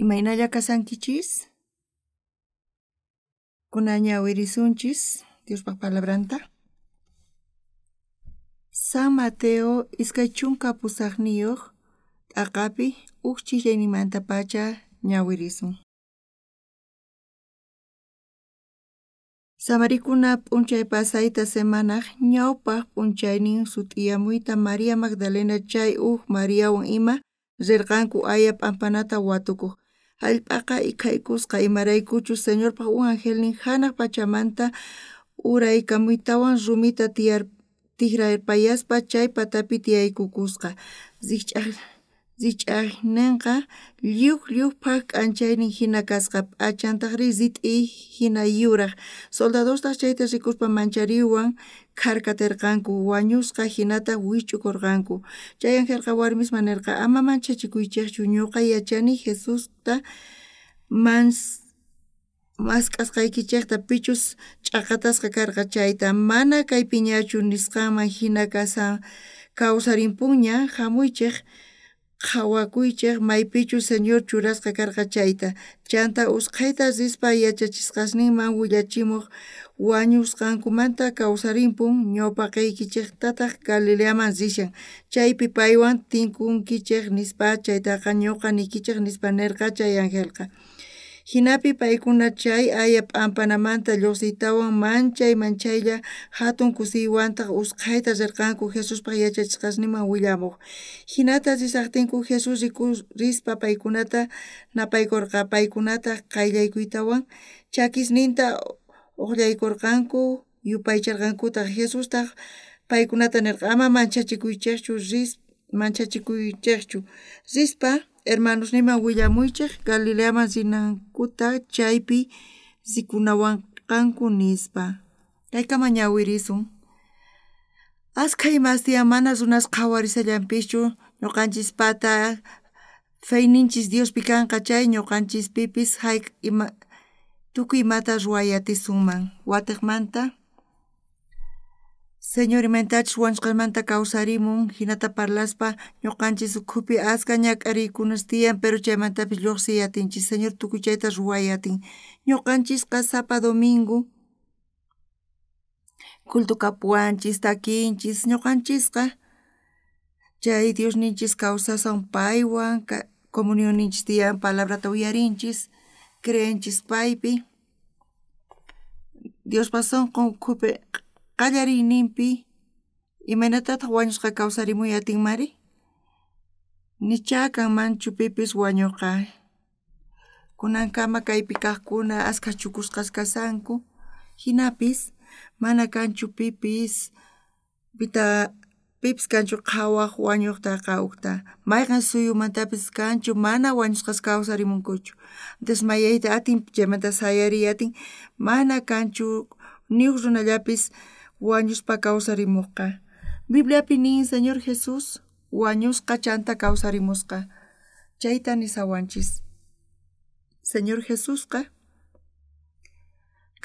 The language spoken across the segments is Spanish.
Imaynalla kasankichis, kunaña wirisunchis, Diospaq palabranta. San Mateo iskay chunka pusaqniyuq t'aqapi huk chillay pacha ñawirisun. Samarikuna p'unchay pasayta semanaq ñawpaq p'unchaynin sut'iyamuyta María Magdalena chay Mariawan ima rirqanku aya p'ampanata watukuq. Hallp'aqa ikhaykusqa imaraykuchu Señorpaq un angelnin hanaq pachamanta uraykamuytawan rumita tiqraypayaspa chay patapi tiyaykukusqa. Zich'aqninqa lluq-lluqpaq k'anchaynin hina kasqa p'achantaqri zit'iy hina yuraq. Soldadostaq chayta rikuspa manchariwan kharkatirqanku, wañusqa hinata wich'ukurqanku. Chay angelqa warmispa nirqa ama manchachikuychikchu, ñuqa yachani Jesusta mask'asqaykichikta pichus ch'aqatasqa karqa chayta mana kaypiñachu nisqanman hina kawsarimpunña hamuychik qhawakuychik maypichu Señor churasqa karqa chayta. Chanta usqhayta rispa yachachisqasninman willachimuq wañusqankumanta kawsarimpun ñawpaqaykichiktataq Galileaman rishan. Chaypi paywan tinkunkichik nispa chaytaqa ñuqa nikichik nispa nirqa chay angelqa. Hinapi paykuna chay aya p'ampanamanta lluqsiytawan manchaylla hatun kusiywanta usqhayta rirqanku Jesuspaq yachachisqasninman willamuq. Hinata risaqtinku Jesus rispa paykunata napaykurqa, paykunata qayllaykuytawan chakisninta uqllaykurqanku yupaycharqankutaq. Jesustaq paykunata nirqa ama manchachikuychikchu rispa hermanosninman willamuychik Galileaman rinankuta chaypi sikunawanqanku nispa. Kaykaman ñawirisun. Askha imastiyan mana runas qhawarisallanpichu ñuqanchispata feyninchis Diospi kanqa chay ñuqanchispipis tukuy imata ruwayatisunman. Watiqmanta Señor imaynatachus wañusqanmanta kawsarimun hinata parlaspa ñuqanchis ukhupi askha ñak'ariykunas tiyan pero chaymantapis lluqsiyatinchis Señor tukuy chayta ruwayatin. Ñuqanchisqa sapa domingo cultukapuwanchis takinchis ñuqanchisqa chay Diosninchis kawsasan paywan comunionninchis tiyan palabrata uyarinchis creenchis paypi Diospa sunqun ukhupi qallariyninpi imaynatataq wañusqa kawsarimuyatinmari nichakanmanchu pipis wañuqqa. Kunankama kaypi kaqkuna askha chukusqas kasanku hinapis mana kanchu pipis kanchu qhawaq wañuqtaqa ukta mayqan suyumantapis kanchu mana wañusqas kawsarimunkuchu. Desmayayta atin chaymanta sayariyatin mana kanchu ni huk runallapis wañuspa kawsarimuqqa. Bibliapi nin Señor Jesus wañusqa chanta kawsarimusqa. Chayta nisawanchis. Señor Jesusqa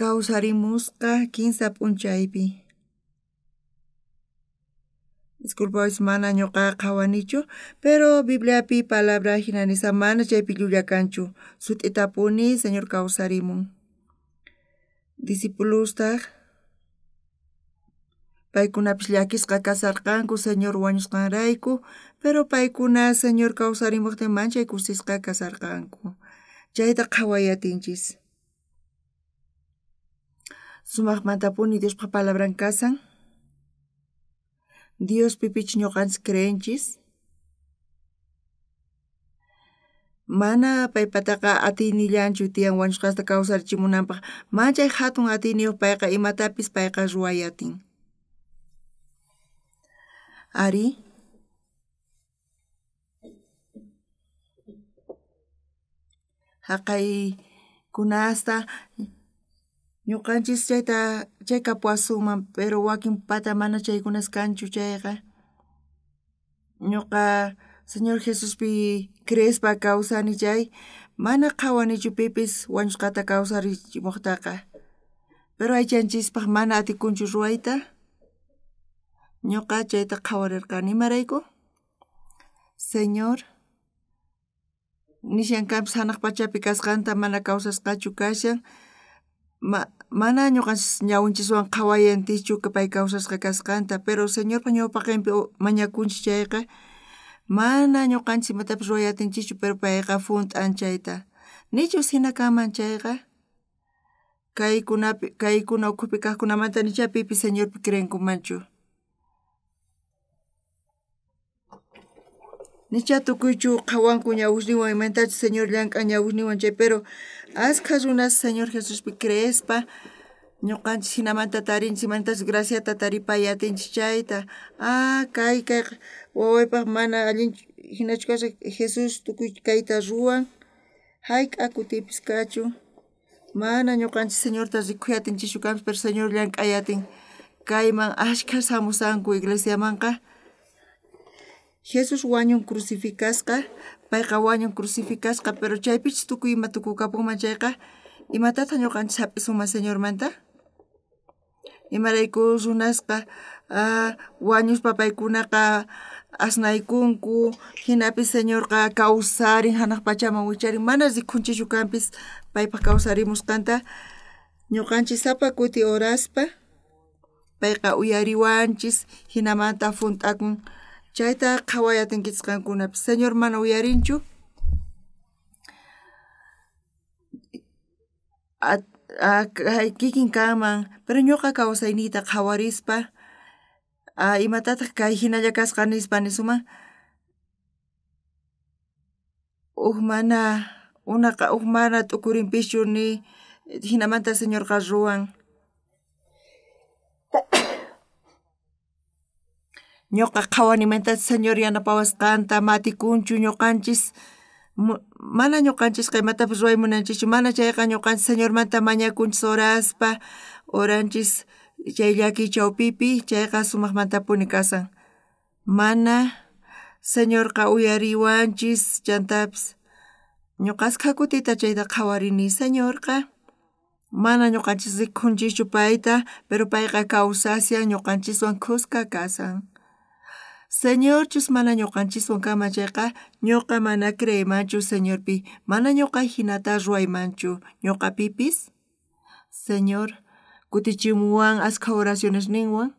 kawsarimusqa kinsa p'unchaypi. Disculpawis mana ñuqa qhawanichu, pero Bibliapi palabra hina nisa mana chaypi llulla kanchu. Sut'itapuni Señor kawsarimun. Discipulustaq paykunapish llakisqa kasarqanku Señor wañusqanrayku, pero paykuna Señor kawsarimuqtin manchay kusisqa kasarqanku. Chayta qhawayatinchis. Sumaqmantapuni Diospa palabran kasan. Dios pipich ñuqanchis creenchis. Mana paypataqa atinillanchu tiyan wañusqasta kawsarichimunanpaq. Manchay hatun atiniyuq payqa imatapis payqa ruwayatin. Ari haqaykunasta ñuqanchis chayqa puasunman pero wakin pata mana chaykunas kanchu chayqa. Ñuqa Señor Jesuspi creespa kawsani chay mana qhawanichu pipis wañusqata kawsarichimuqtaqa. Pero aychanchispaq mana atikunchu ruwayta. Ñuqa chayta qhawarirqani imarayku. Señor nishankampis hanaq pachapi kasqanta mana kawsasqachu kashan mana ñuqanchis ñawinchikwan qhawayantichu pay kawsasqa kasqanta pero señorpa ñawpaqinpi mañakunchik chayqa mana ñuqanchis imatapis ruwayatinchikchu pero payqa funt'an chayta nichus hina kanman chayqa kaykuna ukhupi kaqkunamanta nicha pipis señorpi creenkumanchu nicha tukuychu qhawanku ñawishniwan imantachu señor llank'a ñawishniwan chay pero ashkha runas señor Jesuspi creespa ñuqanchis hinamanta tarinchik imantachu graciata taripayatinchik chayta kay wawaypaq mana allinchu hinachu kasha Jesus tukuy kayta ruwan hayk'a kutipis kachun mana ñuqanchis señorta rikhuyatinchikchu kanpis pero señor llank'ayatin kayman ashkha samusanku iglesiamanqa Jesus wañun crucificasqa payqa wañun crucificasqa pero chaypichis tukuy ima tukukapunman chayqa imatataq ñuqanchis hap'isuman señormanta imarayku runasqa wañuspa paykunaqa asnaykunku hinapis señorqa kawsarin hanaq pachaman wicharin mana rikhunchikchu kanpis paypaq kawsarimusqanta ñuqanchis sapa kuti oraspa payqa uyariwanchis hinamanta funt'akun chayta qhawayatinkichis qankunapis señor mana uyarinchu kikin kanman pero ñuqa kawsayniyta qhawarispa imatataq kay hinalla kasqa nispa nisuman huk mana t'ukurinpischu ni hinamanta señorqa ruwan ñuqa qhawanimantachu señor yanapawasqanta matikunchu ñuqanchis mana ñuqanchis imatapis ruwaymunanchikchu mana chayqa ñuqanchis señormanta mañakunchis oraspa oranchis chay llaki chawpipi chayqa sumaqmantapuni kasan mana señorqa uyariwanchis chantapis ñuqasqa kutita chayta qhawarini señorqa mana ñuqanchis rikhunchikchu payta pero payqa kawsasyan ñuqanchiswan kuska kasan señorchus mana ñuqanchiswan kama chayqa ñuqa mana creemanchu señorpi mana ñuqa hinata ruwaymanchu ñuqapipis señor kutichimuwan ashkha oraciones ninwan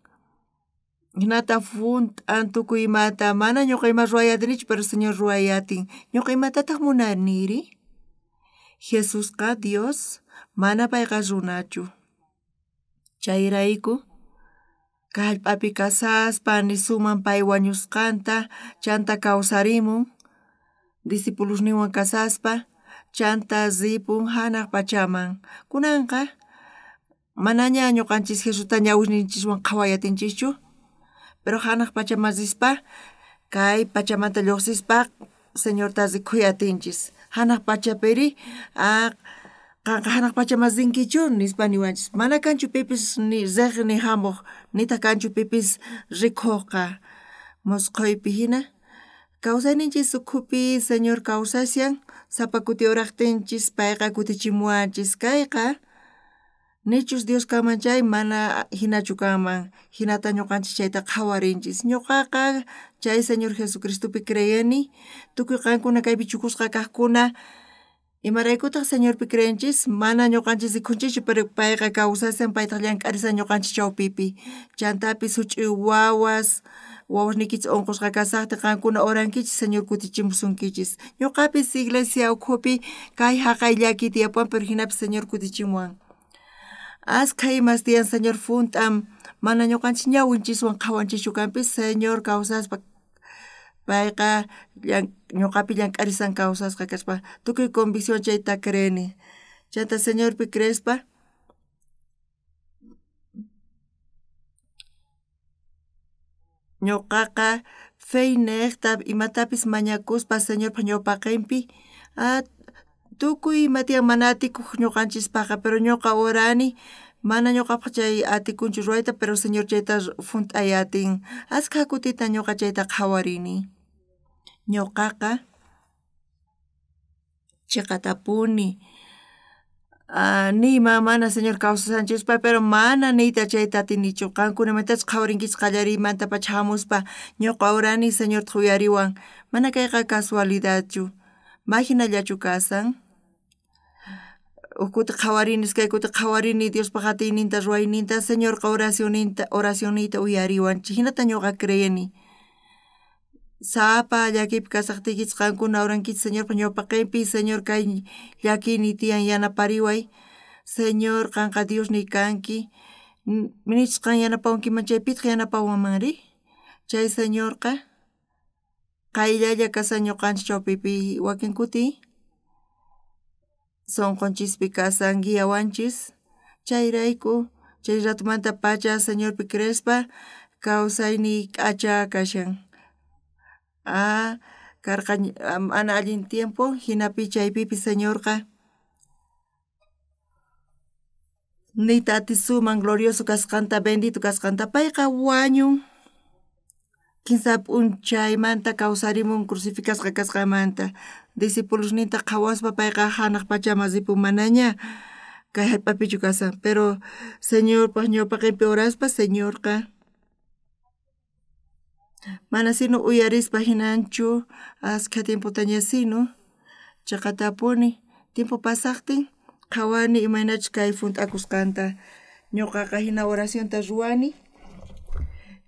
hinata funt'an tukuy imata mana ñuqa ima ruwayatinichu pero señor ruwayatin ñuqa imatataq munaniri Jesusqa Dios mana payqa runachu chayrayku kallp'api kasaspa nisuman pay wañusqanta chanta kawsarimun discipulusninwan kasaspa chanta ripun hanaq pachaman kunanqa manaña ñuqanchis Jesusta ñawishninchikwan qhawayatinchikchu pero hanaq pachaman rispa kay pachamanta lluqsispa señorta rikhuyatinchis hanaq pachapiri qanqa hanaq pachaman rinkichu nispa niwanchis mana kanchu pipis ni riq ni hamuq nita kanchu pipis rikhuqqa musquypi hina kawsayninchis ukhupi señor kawsasyan sapa kuti uraqtinchis payqa kutichimuwanchis kayqa nichus Dios kanman chay mana hinachu kanman hinata ñuqanchis chayta qhawarinchis ñuqaqa chay señor Jesucristopi creyeni tukuy qankuna kaypi chukusqa kaqkuna imaraykutaq señorpi creenchis mana ñuqanchis rikhunchikchu pero payqa kawsasyan paytaq llank'arisan ñuqanchis chawpipi chantapis huch'uy wawasnikichis unqusqa kasaqti qankuna orankichis señor kutichimusunkichis ñuqapis iglesia ukhupi kay haqay llaki tiyapuwan pero hinapis señor kutichimuwan ashkha imas tiyan señor funt'an mana ñuqanchis ñawinchiswan qhawanchikchu kanpis señor kawsaspa payqa ñuqapi llank'arisan kawsasqa kashpa tukuy convicción chayta creeni chayta señorpi creespa ñuqaqa fey niqta imatapis mañakuspa señorpa ñawpaqinpi tukuy ima tiyan mana atikuq ñuqanchispaqa pero ñuqa orani mana ñuqapaq chay atikunchu ruwayta pero señor chayta funt'ayatin ashkha kutita ñuqa chayta qhawarini ñuqaqa chiqatapuni nima mana señor kawsasanchispa pero mana niyta chayta atinichu qankunamantachu qhawarinkichis qallarimanta pacha hamuspa ñuqa urani señor uyariwan mana kayqa casualidadchu Imaginallachu kasan. Ukuta qhawarinis kaykuta qhawarini Dios paqatiyninta ruwayninta Señor oracionnita uyariwanchik hinata ñuqa creyeni. Sapa llakipi kasaqtikichis qankuna orankichis Señor ñawpaqaypi Señor kay llakini tiyan yanapariway. Señor qanqa Diosni kanki. Minichis qan yanapawankiman chaypitaq yanapawanmanri. Chay Señorqa qayllalla kasan ñuqanchik chawpipi wakin kuti sonqonchispi kasan guiawanchis. Chayrayku chay ratumanta pacha Señorpi crespa kawsayni k'acha kashan. Karqa mana allin tiempo hinapi chaypipi Señorqa nita atisuman glorioso kasqanta bendito kasqanta payqa wañun quinsa p'unchaymanta kawsarimun crucificasqa kasqamanta discipulusninta qhawaspa payqa hanaq pachaman ripumanaña kay hallp'apichu kasan pero Señorpaq ñawpaqaypi oraspa Señorqa mana sino uyarispa hinanchu askha tiempotaña sino chaqatapuni tiempo pasaqtin qhawani imaynachus kay funt'akusqanta ñuqaqa hina oracionta ruwani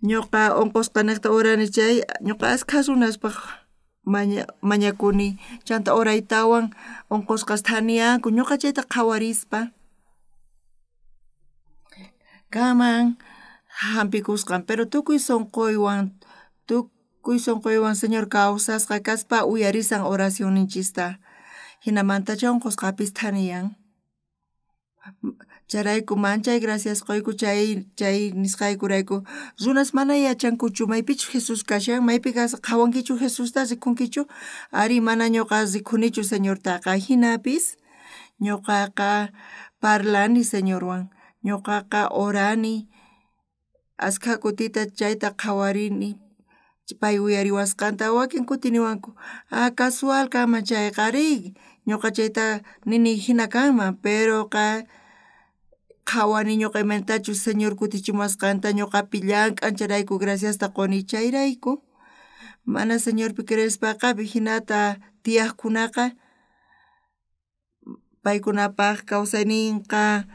ñuqa onqusqanaqta orani chay ñuqa askha runaspaq mañakuni chanta oraytawan onqusqas thaniyanku ñuqa chayta qhawarispa kaman hampikusqan pero tukuy sonquywan Señor kawsasqa kaspa uyarisan oracionninchista hinamantach onqusqapis thaniyan. Charayku manchay gracias qoyku chay nisqaykurayku runas mana yachankuchu maypichu Jesus kashan maypi qhawankichu Jesusta rikunkichu ari mana ñuqa rikhunichu Señortaqa hinapis ñuqaqa parlani Señorwan ñuqaqa orani askha kutita chayta qhawarini pay uyariwasqanta wakin kuti niwanku casual kanman chayqa ari ñuqa chayta nini hina kanman pero qhawani ñuqa imantachu Señor kutichimasqanta ñuqapi llank'an charayku graciasta quni chayrayku mana Señorpi crespaqapi hinata tiyaqkunaqa paykunapaq kawsayninqa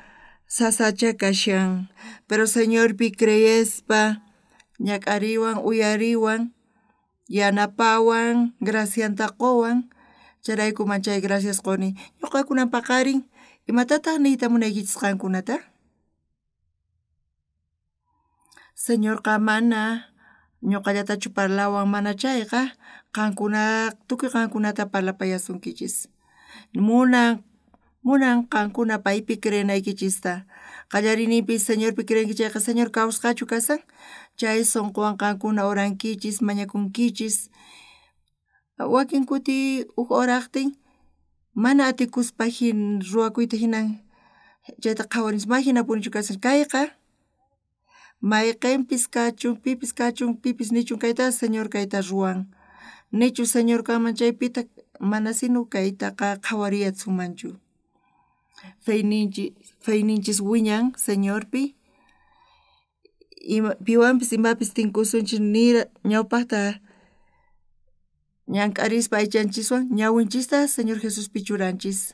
sasacha kashan pero Señorpi creyespa ñak'ariwan uyariwan yanapawan gracianta qowan charayku manchay gracias quni ñuqakunan paqarin imatataq niyta munaykichisq qankunata Señorqa mana ñuqallatachu parlawan mana chayqa tukuy qankunata parlapayasunkichis munan qankuna paypi creenaykichista qallarinipis Señorpi creenkichayqa Señor kawsqachu kasan chay sonqowan qankuna orankichis mañakunkichis wakin kuti huk horaqtin mana atikuspa ruwakuyta hinan chayta qhawarinchis mayhinapunichu kasan kayqa mayqinpis kachun pipis nichun kayta Señor kayta ruwan nichu Señor kanman chaypita mana sino kaytaqa qhawariyachunmanchu feyninchis wiñan Señorpi piwanpis imapis tinkusunchis nira ñawpaqta ñank'arispa aychanchiswan ñawinchista Señor Jesuspi churanchis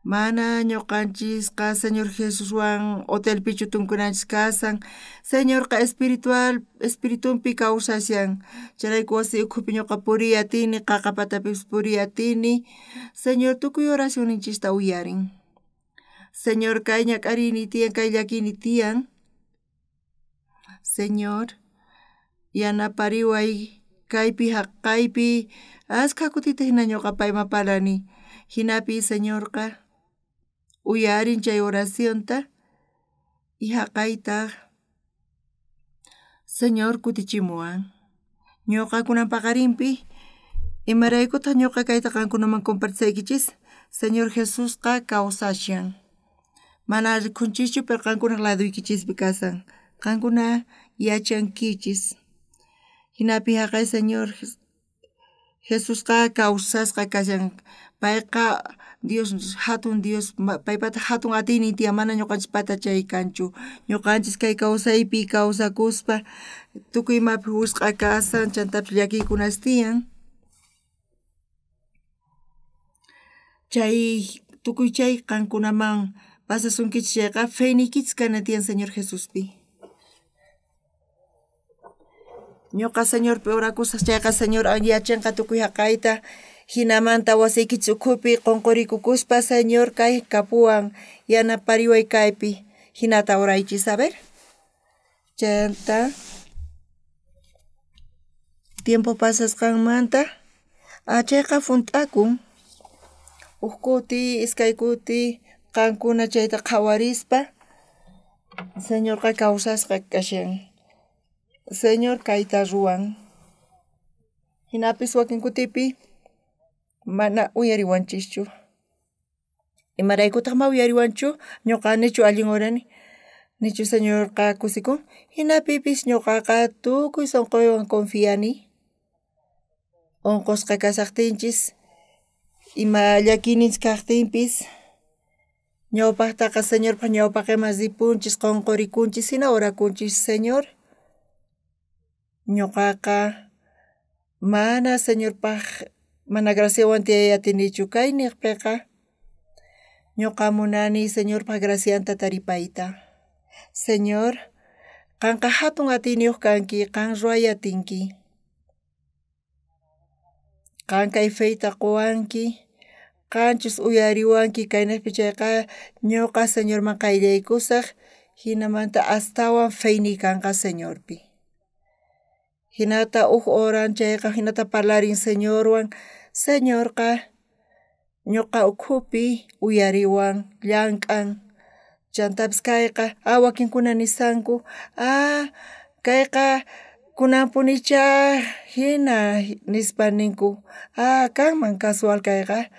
mana ñuqanchisqa Señor Jesuswan hotelpichu tunkunanchis kasan Señorqa espiritunpi kawsashan charayku wasi ukhupi ñuqa puriyatini qaqapatapis puriyatini Señor tukuy oracionninchista uyarin Señor kay ñak'arini tiyan kay llakini tiyan Señor yanapariway kaypi haqqaypi askha kutita hina ñuqa payman parlani hinapi Señorqa uyarin chay oracionta y haqqayta Señor kutichimuwan ñuqakunan paqarinpi imaraykutaq ñuqa kayta qankunaman compartisaykichis Señor Jesusqa kawsashan mana riqhunchischu pero qankunaq laduykichispi kasan qankuna yachankichis hinapi haqqay Señor Jesusqa kawsasqa kashan payqa Dios hatun Dios paypata hatun atiynin tiyan mana ñuqanchispata chay kanchu ñuqanchis kay kawsaypi kawsakuspa tukuy imapi husqa kasan chantapis llakiykunas tiyan Chay tukuy chay qankunaman pasasunkichis chayqa feynikichis kanatiyan Señor Jesuspi. Ñuqa Señorpi orakusaq chayqa Señor yachanqa tukuy haqayta hinamanta wasiykichis ukhupi qunqurikukuspa Señor kay kapuwan yanapariway kaypi hinata oraychis a ver. Chayanta tiempo pasasqanmanta chayqa funt'akun ukkuti iskay kuti qankuna chayta qhawarispa Señorqa kawsasqa kashan. Señor kayta ruwan. Hinapis wakin kutipi mana uyariwanchischu. Imaraykutaq ma uyariwanchu ñuqa nichu allin urani nichu Señorqa kusikun. Hinapipis ñuqaqa tukuy sunquywan confiani. Unqusqa kasaqtinchis ima llakininchis kaqtinpis ñawpaqtaqa Señorpaq ñawpaq ima ripunchis qunqurikunchis hina orakunchis Señor. Ñuqaqa mana Señorpaq mana graciawan tiyayatinichu kay niqpiqa ñuqa munani Señorpaq gracianta taripayta. Señor, qanqa hatun atiniyuq kanki, qan ruwayatinki. Qan kay feyta quwanki, qanchis uyariwanki kaynaqpi chayqa ñuqa Señorman qayllaykusaq hinamanta astawan feyni kanqa Señorpi. Hinata horan chayqa hinata parlarin Señorwan, Señorqa ñuqa ukhupi uyariwan llank'an chantapis kayqa wakinkuna nisanku kayqa kunanpunicha hina nispa ninku kanman casual kayqa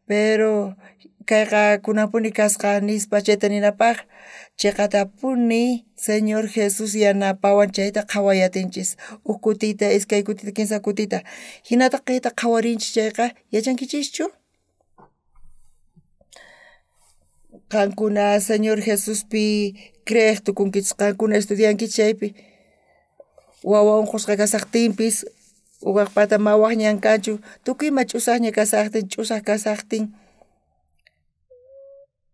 pero kayqa kunanpuni kasqa nispa chayta ninapaq chiqatapuni Señor Jesus yanapawan chayta qhawayatinchis uk kutita iskay kutita kinsa kutita hinata kayta qhawarinchis chayqa yachankichischu. Qankuna Señor Jesuspi creeq tukunkichis qankuna estudiankichis chaypi wawa unqusqa kasaqtinpis waqpata mawaq ñankanchu tukuyma ch'usaqña kasaqtin ch'usaq kasaqtin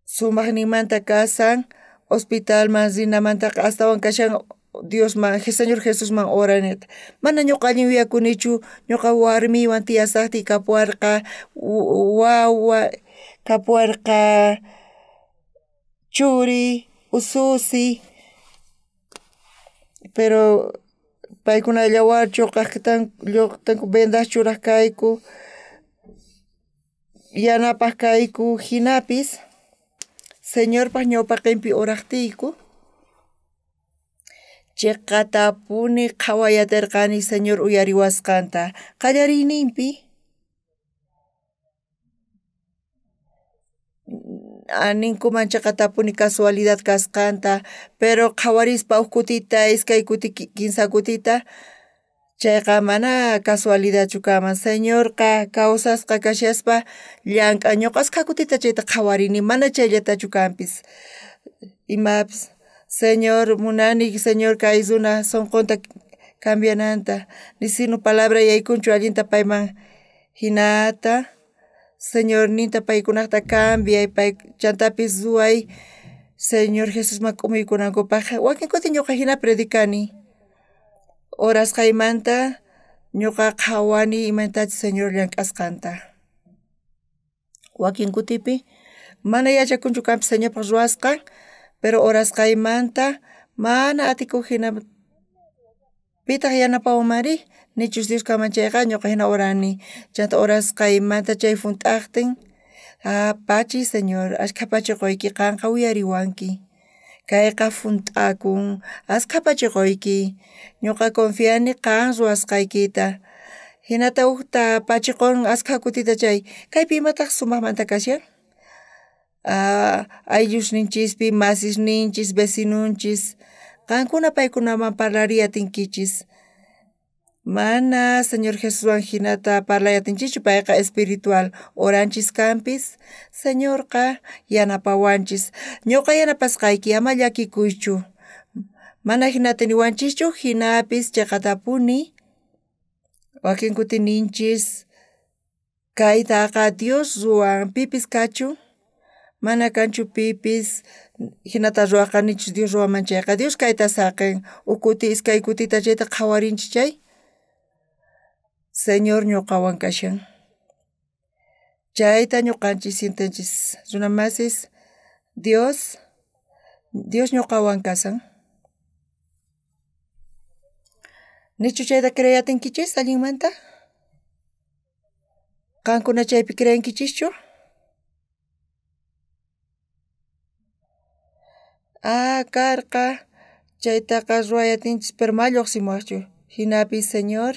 sumaqninmanta kasan hospitalman rinamantaqa astawan kashan Diosman Señor Jesusman oraneta mana ñuqa allin wiyakunichu ñuqa warmiwan tiyasaqtiy kapuwarqa wawa kapuwarqa churi ususi pero paykuna yawarchu lluktanku vendas churaq kayku yanapaq kayku hinapis Señorpaq ñawpaqinpi oraqtiyku chiqatapuni qhawayatirqani Señor uyariwasqanta qallariyninpi ninkuman chiqatapuni casualidad kasqanta pero qhawarispa uk kutita iskay kuti kinsa kutita chayqa mana casualidadchu kaman Señorqa kawsasqa kashaspa llank'a ñuqasqa kutita chayta qhawarini mana chayllatachu kanpis imapis Señor munani Señor kay runa sunqunta cambiananta nisinu palabra yaykunchu allinta payman hinata Señor ninta paykunaqta cambiay pay chantapis ruway Señor Jesusman k'umuykunankupaq wakin kuti ñuqa hina predicani horas qaymanta ñuqa qhawani imaytachus Señor llank'asqanta wakin kutipi mana yachakunchu kanpis Señorpaq ruwasqa pero horas qaymanta mana atikuq hina pitaq yanapawanmari nichus Dios kamanchayqa ñuqa hina orani chanta horas qaymanta chay funt'aqtin pachi Señor ashkha pachiquyki qanqa uyariwanki kayqa funt'akun ashkha pachiquyki ñuqa confiani qan ruwasqaykita hinata ukta pachiqun ashkha kutita chay kaypi imataq sumaqmanta kashan ayllosninchispi masisninchis vecinunchis qankuna paykunaman parlariyatinkichis mana Señor Jesuswan hinata parlayatinchichu payqa espiritual oranchis kanpis Señorqa yanapawanchis ñuqa yanapasqayki ama llakikuychu mana hinata niwanchischu hinapis chiqatapuni wakin kuti ninchis Kaytaqa Dios ruwan pipis kachu, mana kanchu pipis hinata ruwaqanichus Dios ruwaman chayqa. Dios kayta saqin, ukuti iskay kutita chayta qhawarinchik chay, Señor ñuqawan kashan. Chayta ñuqanchis sintinchis runamasis Dios ñuqawan kasan. Nichu chayta creyatinkichis allinmanta? Qankuna chaypi creyankichischu? Karqa chaytaqa ruwayatinchis pero ma lluqsimuwaqchu. Hinapis Señor,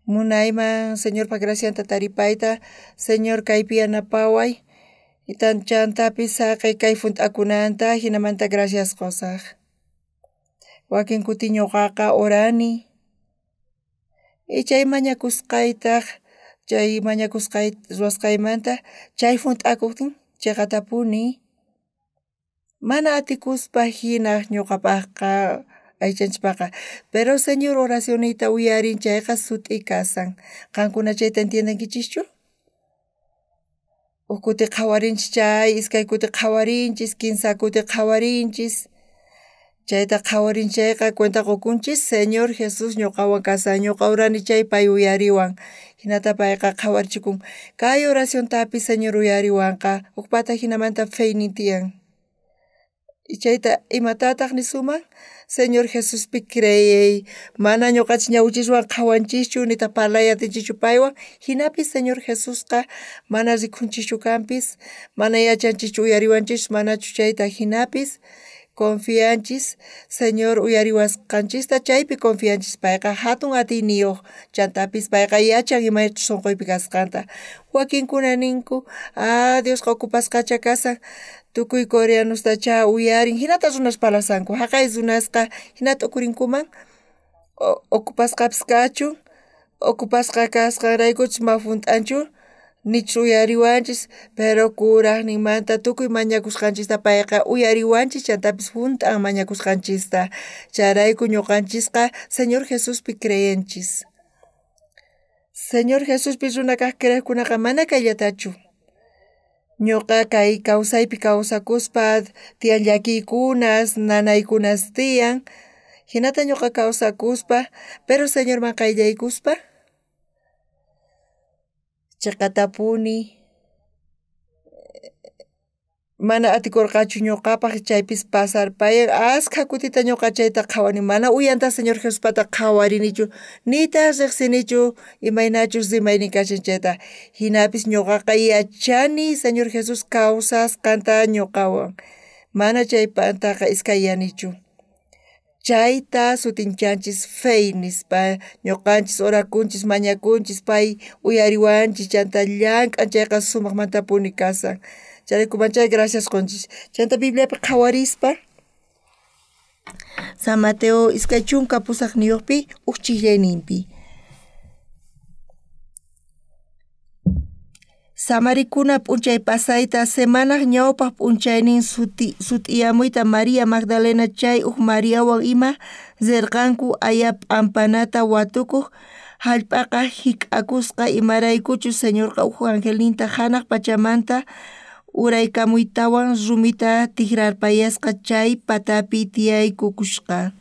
munayman Señorpa gracianta taripayta, Señor kaypi yanapaway, chantapis saqay kay funt'akunanta hinamanta gracias qusaq. Wakin kuti ñuqaqa orani, chay mañakusqaytaq, chay ruwasqaymanta chay funt'akuqtin chayqa tapuni, mana atikuspa hina ñuqapaqqa aychanchikpaqa, pero Señor oracionita uyarin chayqa sut'y kasan. Qankuna chayta entiendenkichischu? Ukuti qhawarinchis chay, iskay kuti qhawarinchis, kinsa kuti qhawarinchis, chayta qhawarinchayqa cuenta qukunchis Señor Jesus ñuqawan kasan, ñuqa urani chay pay uyariwan, hinata payqa qhawarchikun. Kay oraciontapis Señor uyariwanqa huk pata hinamanta feynin tiyan. Chayta imatataq nisuman, Señor Jesuspi creyey, mana ñuqanchis ñawchishwan qhawanchischu nita parlayatichischu paywan, hinapis Señor Jesusqa mana riqhunchischu kanpis, mana yachanchishchu uyariwanchis manachu chayta hinapis confianchis Señor uyariwasqanchista chaypi confianchis payqa hatun atyniyuq, chantapis payqa yachan imayachus sunquypi kasqanta. Wakinkuna ninku, Diosqa ocupasqacha kasan, tukuy coreanustacha uyarin, hinata runash parlasanku, haqay runasqa hinata ukurinkuman, ocupasqapis kachun, ocupasqa kasqanraykuchus ma funt'anchu, nichu uyariwanchis, pero kuraqninmanta tukuy mañakusqanchista payqa uyariwanchis chantapis funt'an mañakusqanchista. Chayrayku ñuqanchisqa Señor Jesuspi creyenchis. Señor Jesuspi runa kaq creyiqkunaqa mana kayllatachu. Ñuqa kay kawsaypi kawsakuspa tiyan llakiykunas, nanaykunas tiyan, hinata ñuqa kawsakuspa, pero Señorman qayllaykuspa, chayqa tapuni, mana atikurqachu ñuqapaq chaypis pasarpayan, askha kutita ñuqa chayta qhawani, mana uyanta Señor Jesuspata qhawarinichu, nita riqsinichu imaynachus rimaynin kashan chayta. Hinapis ñuqaqa yachani Señor Jesus kawsasqanta ñuqawan, mana chaypantaqa iskayanichu. Chayta sutinchanchis fey nispa, ñuqanchis orakunchis mañakunchis pay uyariwanchis chanta llank'an chayqa sumaqmantapuni kasan. Chaykuman chay gracias qunchis. Chanta Bibliapi qhawarispa, San Mateo iskay chunka pusaqniyuqpi huk chiqllayninpi. Samarikuna p'unchay pasayta semanaq ñawpaq p'unchaynin sut'iyamuyta María Magdalena chay huk Mariawan ima zirqanku aya p'ampanata watukuq hallp'aqa hik'akusqa imaraykuchus Señorqa huk angelninta hanaq pachamanta uraykamuytawan rumita tikrarpayasqa chay patapi tiyaykukushqa.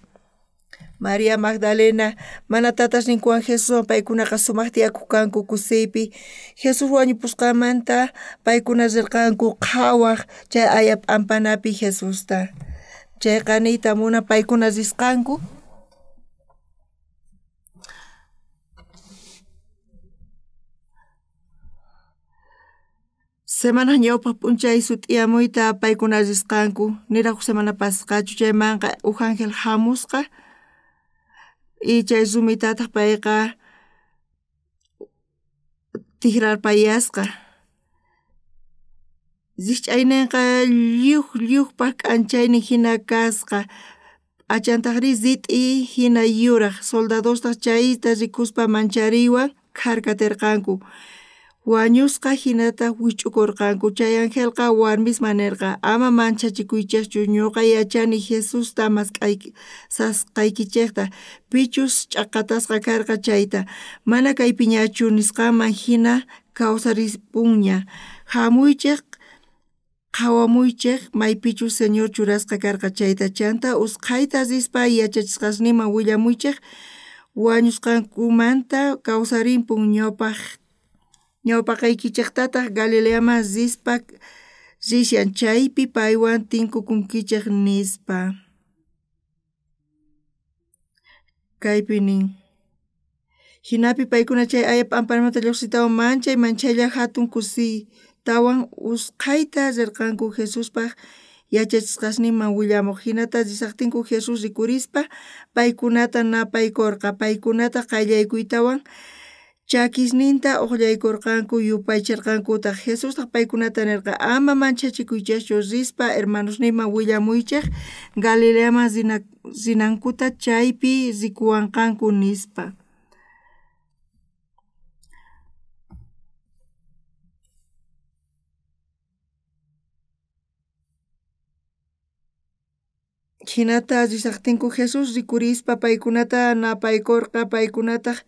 María Magdalena mana tatas ninkuwan Jesuswan paykunaqa sumaq tiyakuq kanku kusiypi, Jesus wañupusqamanta paykuna rirqanku qhawaq chay aya p'ampanapi Jesusta. Chayqa niyta munaq paykuna risqanku, semana ñawpaq p'unchay sut'iyamuyta paykuna risqanku, niraq semana pasqachu chaymanqa huk ángel hamusqa, y chay rumitataq payqa tikrarpayasqa. Riqch'ayninqa lluqpaq k'anchaynin hina kasqa, achantaqri zit'i hina yuraq, soldadostaq chayta rikuspa manchariywan kharkatirqanku. Wañusqa hinata wich'ukurqanku. Chay angelqa warmisman nirqa, ama manchachikuychikchu, ñuqa yachani Jesusta sasqaykichikta, pichus ch'aqatasqa karqa chayta, mana kaypi ñachu nisqaman hina kawsarispunña hamuychik qhawamuychik maypichu Señor churasqa karqa chayta chanta usqhayta asispa yachachisqasnima willamuychik wañusqankumanta kawsarinpun ñawpaqaykichiktataq Galileaman rispa rishan chaypi paywan tinkukunkichik nispa kaypi nin. Hinapi paykuna chay ayap amparmanta lluqsitawan manchaylla hatun kusitawan usqhayta rirqanku Jesuspaq yachachisqasniman willamuq. Hinata risaqtinku Jesus rikurispa paykunata napaykurqa, paykunata qallaykuytawan chakisninta uqllaykurqanku yupaychirqankutaq. Jesustaq paykunata nirqa ama manchachikuychaschu rispa hermanosniman willamuychik Galileaman rinankuta chaypi rikuwanqanku nispa. Hinata risaqtinku Jesus rikurispa paykunata napaykurqa paykunataq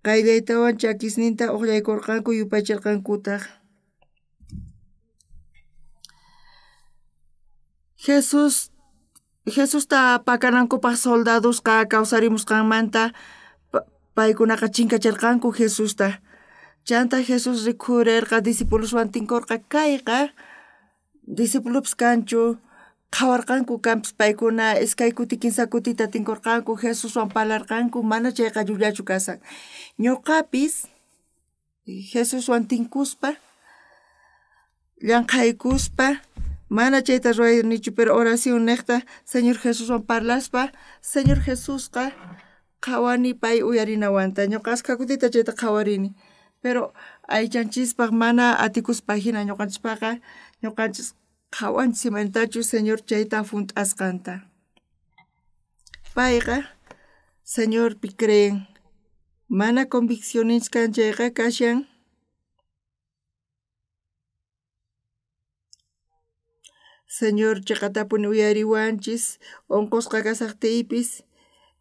qayllaytawan chakisninta uqllaykurqanku yupaychirqankutaq. Jesusta pakanankupaq soldadosqa kawsarimusqanmanta paykunaqa chinkachirqanku Jesusta. Chanta Jesus rikurirqa discipuloswan tinkurqa kayqa discipulupis kanchu qhawarqanku kanpis paykuna iskay kuti kinsa kutita tinkurqanku Jesuswan parlarqanku mana chayqa llullachu kasan. Ñuqapis Jesuswan tinkuspa llamqhaykuspa mana chayta ruraynichu pero oración niqta Señor Jesuswan parlaspa Señor Jesusqa qhawani pay uyarinawanta ñuqasqa kutita chayta qhawarini pero aychanchispaq mana atikuspa hina ñuqanchis qhawanchis imantachu Señor chayta funt'asqanta. Payqa Señorpi creen mana conviccionis kanchayqa kashan Señor chaqatapuni uyariwanchis unqusqa kasaqtiypis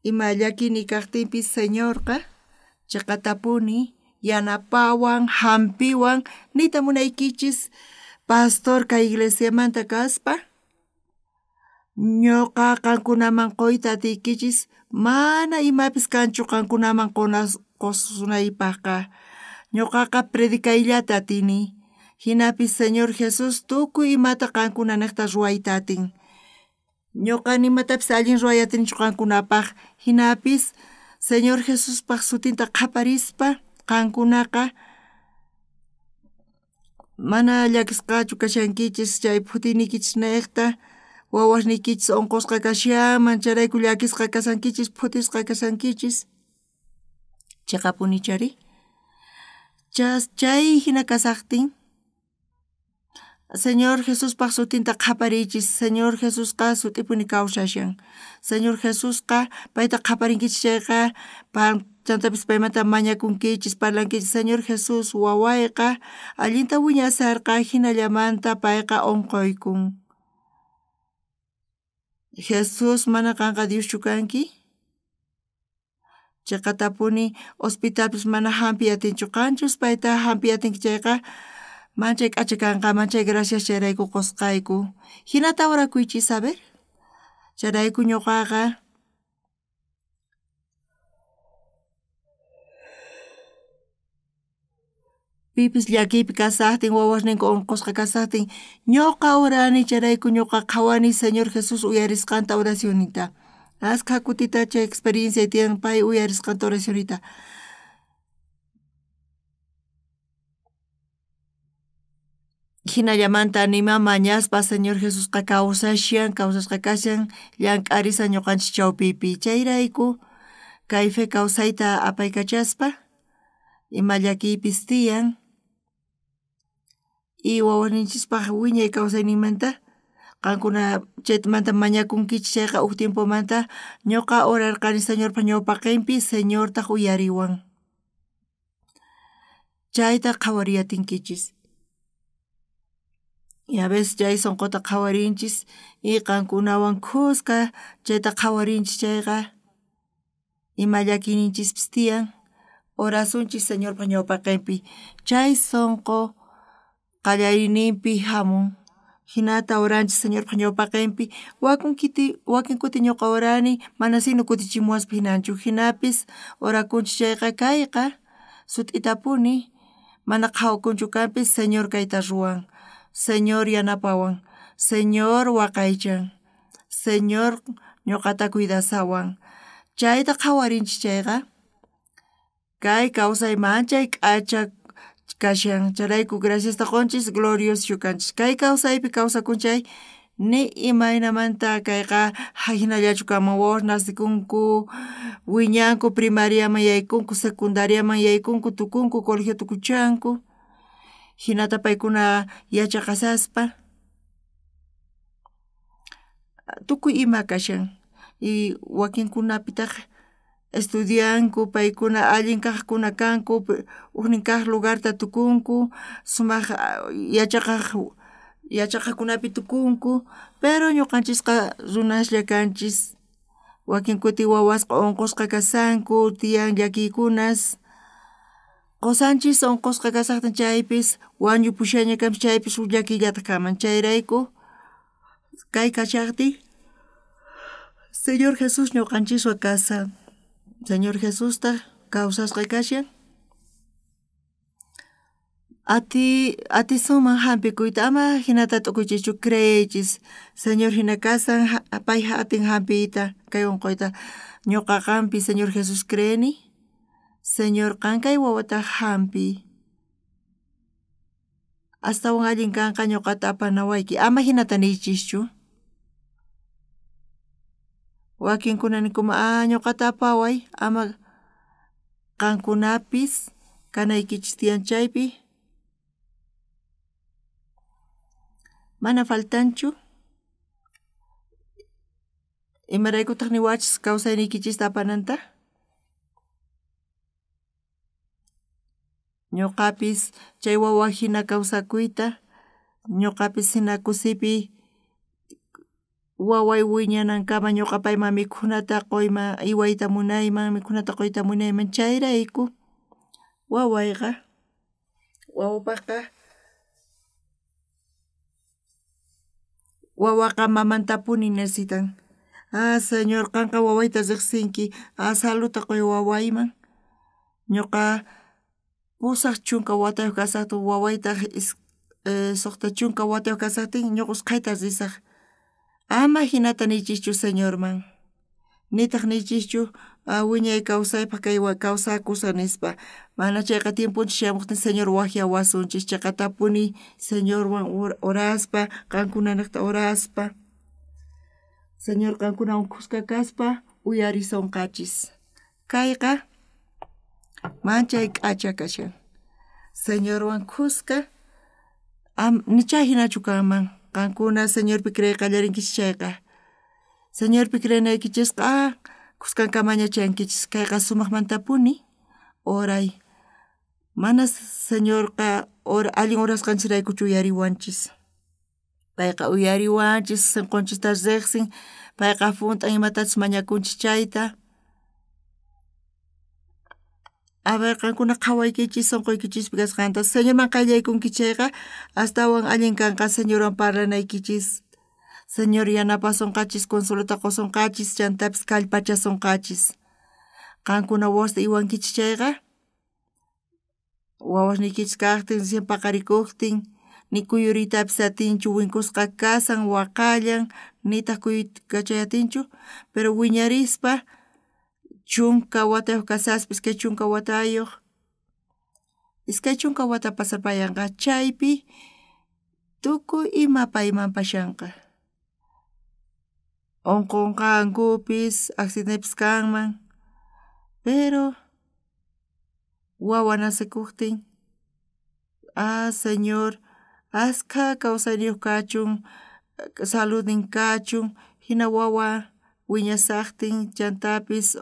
ima llakini kaqtiypis Señorqa chaqatapuni yanapawan hampiwan nita munaykichis pastor kay iglesiamanta kaspa ñuqa qankunaman qoyta atiykichis mana imapis kanchu qankunaman qosunaypaqqa ñuqaqa predikayllata atini hinapis Señor Jesus tukuy imata qankuna niqta ruwayta atin ñuqa nimatapis allin ruway atinichu qankunapaq hinapis Señor Jesuspaq sutinta qaparispa qankunaqa mana llakisqachu kashankichis chay phutinkichis niqta wawasnikichis unqusqa kashaman charayku llakisqa kasankichis phutisqa kasankichis chaqapuni chari chay hina kasaqtin Señor Jesuspaq sutinta qhaparichis Señor Jesusqa sutipuni kawsashan Señor Jesusqa payta qhaparinkichis chayqa chantapis paymanta mañakunkichis parlankichis Señor Jesus wawayqa allinta wiñasarqa hinallamanta payqa unquykun. Jesus mana kanqa Dioschu kanki? Chaqatapuni hospitalpis mana hampi atinchu qanchus payta hampi atinki chayqa manchay k'acha kanqa manchay gracias chayrayku qusqayku hinata orakuychis a ver chayrayku ñuqaqa pipis llakiypi kasaqtin wawasninku unqusqa kasaqtin ñuqa orani chayrayku ñuqa qhawani Señor Jesus uyarisqanta oracionita asqa kutita chay experiencia tiyan pay uyarisqanta oracionita hinallamanta nima mañaspa Señor Jesusqa kawsasqa kashan llank'arisa ñuqanchis chawpipi chayrayku kay fe kawsayta apaykachaspa ima llakiypis tiyan y wawasninchispaq wiñay kawsaynimanta qankuna chaytamanta mañakunkichis chayqa huk tiempomanta ñuqa orarqani Señorpa ñawpaqinpi Señortaq uyariwan chayta qhawariyatinkichis y a veces chay sunquta qhawarinchis y qankunawan khusqa chayta qhawarinchis chayqa ima llakininchispis tiyan orasunchis Señor pañawpaqinpi chay sonqo qallariyninpi hamun hinata oranchis Señor pañawpaqinpi wakin kuti ñuqa orani mana sino kutichimuwaspa hinanchu hinapis orakunchis chayqa kayqa sut'itapuni mana qhawkunchu kanpis Señor kayta ruwan Señor yanapawan Señor waqaychan Señor ñuqata cuidasawan chayta qhawarinchis chayqa kay kawsaymanchay k'acha kashan charayku graciasta qunchis glorioso kanchis kay kawsaypi kawsakunchay ni imaynamanta kayqa haynallachu kama wawash nasikunku wiñanku primariaman yaykunku secundariaman yaykunku tukunku colegio tukuchanku hinata paykuna yachaqasaspa tukuy ima kashan y wakinkunapitaq estudianku paykuna allin kaqkuna kanku uknin kaq lugarta tukunku sumaq yachaqakunapi tukunku pero ñuqanchisqa runaslla kanchis wakin kuti wawasqa unqusqa kasanku tiyan llakiykunas qusanchis unqusqa kasaqtin chaypis wañupushaña kanpis chaypis llakillata kaman chayrayku kay kachaqti Señor Jesús ñuqanchiswa kasan Señor Jesusta kawsasqa kashan atisuman hampikuyta ama hinata t'ukuychichu creychis Señor hina kasan pay hatin hampiyta kay unquyta ñuqa qanpi Señor Jesús creeni Señor qankay wawata hampi astawan allin kanqa ñuqata apanawayki ama hinata niychischu wakinkuna ninkuma ñuqata apaway ama qankunapis kanaykichis tiyan chaypi mana faltanchu imaraykutaq niwachis kawsaynikichista apananta ñuqapis chay wawa hina kawsakuyta ñuqapis hina kusipi waway wiñanankama ñuqa payman mikhunata quyma iwayta munayman mikhunata quyta munayman chayrayku wawayqa wawapaqqa wawaqa mamantapuni necesitan Señor qanqa wawayta riqsinki saluta quy wawayman ñuqa pusaq chunka watayuq kasaqtin wawayta suqta chunka watayuq kasaqtin ñuqus qayta risaq ama hinata niychischu Señorman nitaq niychischu wiñay kawsaypaq kay kawsakusa nispa mana chayqa tiempunchis shamuptin Señor waqyawasunchis chayqa tapuni Señorwan oraspa qankunanaqta oraspa Señor qankuna unqusqa kaspa uyarisunqachis kayqa manchay k'acha kashan Señorwan kusqa nichay hinachu kanman qankuna Señorpi creyqallarinkichis chayqa Señorpi creynaykichasqa kusqanka mañachankichis kayqa sumaqmantapuni oray mana Señorqa allin orasqanchiraykuchu uyariwanchis payqa uyariwanchis sunqunchista riqsin payqa funtan imatachis mañakunchis chayta a ver qankuna qhawaykichis sunquykichis kasqanta Señorman qayllaykunki chayqa astawan allin kanqa Señorwan parlanaykichis Señor yanapasunqachis consolata qusunqachis chantapis kallpachasunqachis qankuna wasta iwankichis chayqa wawasnikichis kaqtin recién paqarikuktin ni kuyuritapis atinchu winkusqa kasan waqallan nitaq kuyuta chay atinchu pero wiñarispa chunka watayuq kasaspis kay chunka watayuq iskay chunka wata pasapayanqa chaypi tukuy ima payman pashanqa unqunqankupis accidentepis kanman pero wawa nasikuktin Señor askha kawsayniyuq kachun saludnin kachun hina wawa wiñasaqtin chantapis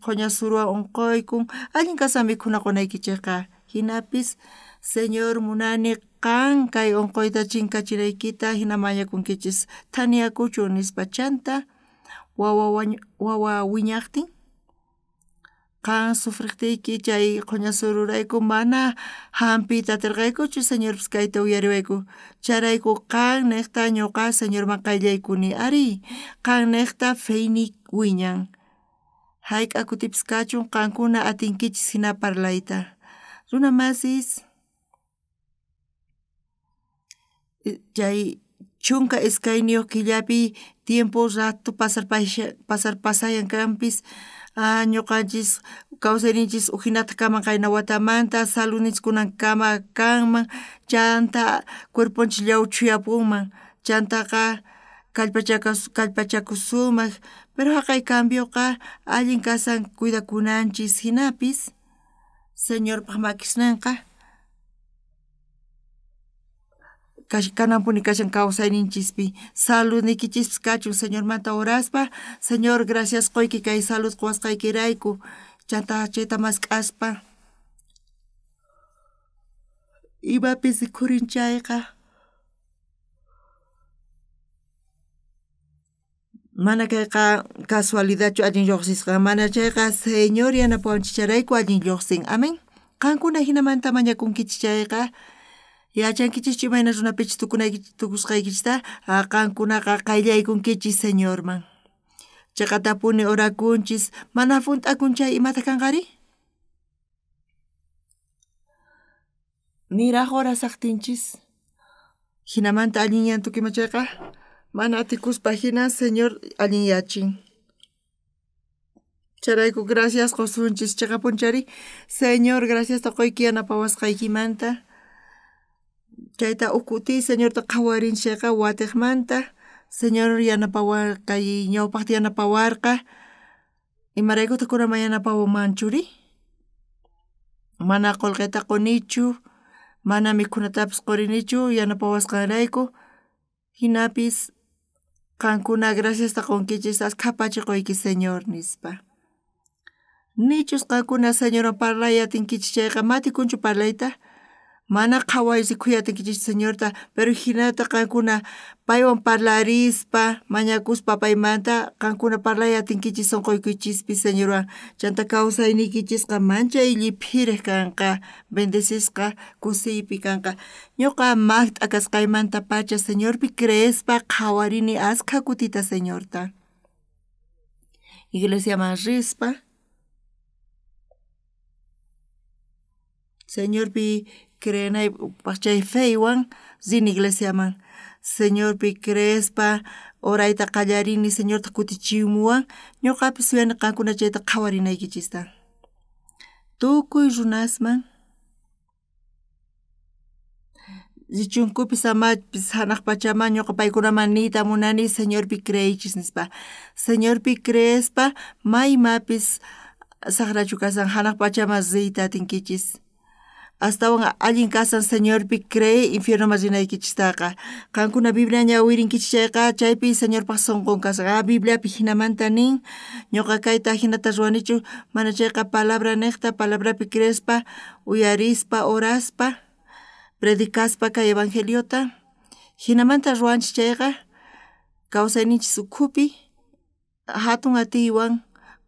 qoña suruwan unquykun allin kasa mikhuna qunaykichayqa hinapis Señor munani qankay unquyta chinkachiraykita hina mañakunkichis thaniakuchun nispa chanta wawa wiñaqtin kan sufriqtiyki chay qoñasururayku mana hampita tirqaykuchu señor kayta uyariwayku charayku kan niqta ñuqa señorman qayllaykuni ari kan niqta feynik wiñan hayk'a kutipis kachun qankuna atinkichis hina parlayta runa masis chay chunka iskayniyuq killapi tiempo rato pasayan kanpis ñuqanchis kawsayninchis uhinata kama qayna watamanta saludninchis kunan kama kanman chanta cuerponchis llawchuyapunman chantaqa kallpachakus sumaq pero haqay cambioqa allin kasan cuidakunanchis hinapis señorpaq makisnanqa kananpuni kashan kawsayninchispi saludnikichispis kachun señormanta uraspa señor gracias qoyki kay salud quwasqaykirayku chayta mask'aspa imapis kurinchayqa mana kayqa casualidadchu allin lluqsisqa mana chayqa señor yanapawanchis charayku allin lluqsin amén qankuna hinamanta mañakunkichis chayqa yachankichis imayna runapichis tukusqaykichista qankunaqa qayllaykunkichis señorman chayqa tapuni orakunchis mana funt'akunchay imata kanqari niraq horas saqtinchis hinamanta allin tukimachayqa mana atikuspa hina señor allin yachin charayku gracias qosunchis chayqa punchari señor gracias qoyki yanapawasqaykimanta chayta ukuti señorta qhawarinchayqa watiqmanta señor kay ñawpaqta yanapawarqa imaraykutaq kunaman yanapawamanchuri mana qullqita qunichu mana mikhunatapis qurinichu yanapawasqanrayku hinapis qankuna graciasta qunkichis askhapachi qoyki señor nispa nichus qankuna señorwan parlay atinkichis chayqa matikunchu parlayta mana qhaway rikhuyatinkichis señorta pero hinata qankuna paywan parlarispa mañakuspa paymanta qankuna parlay atinkichis sunquykuchispi señorwan chanta kawsaynikichisqa manchay lliphiriq kanqa bendecishqa kusiypi kanqa ñuqa Magda kasqaymanta pacha señorpi creespa qhawarini askha kutita señorta iglesiaman rispa señorpi creenay pachay feywan zin iglesiaman señorpi creespa orayta qallarini señorta kutichimuwan ñuqapis uyani qankuna chayta qhawarinaykichista tukuy runasman richunkupis amapis hanaq pachaman ñuqa paykunaman niyta munani señorpi creychis nispa señorpi creespa maymapis saqrachu kasan hanaq pachaman riyta atinkichis astawan allin kasan señorpi cree infiernoman rinaykichistaqa qankuna Biblia ñawirinkichis chayqa chaypi señorpaq sunqun kasan Bibliapi hinamanta nin ñuqa kayta hinata ruwanichu mana chayqa palabra niqta palabrapi creespa uyarispa oraspa predicaspa kay evangeliota hinamanta ruwanchis chayqa kawsayninchis ukhupi hatun atiywan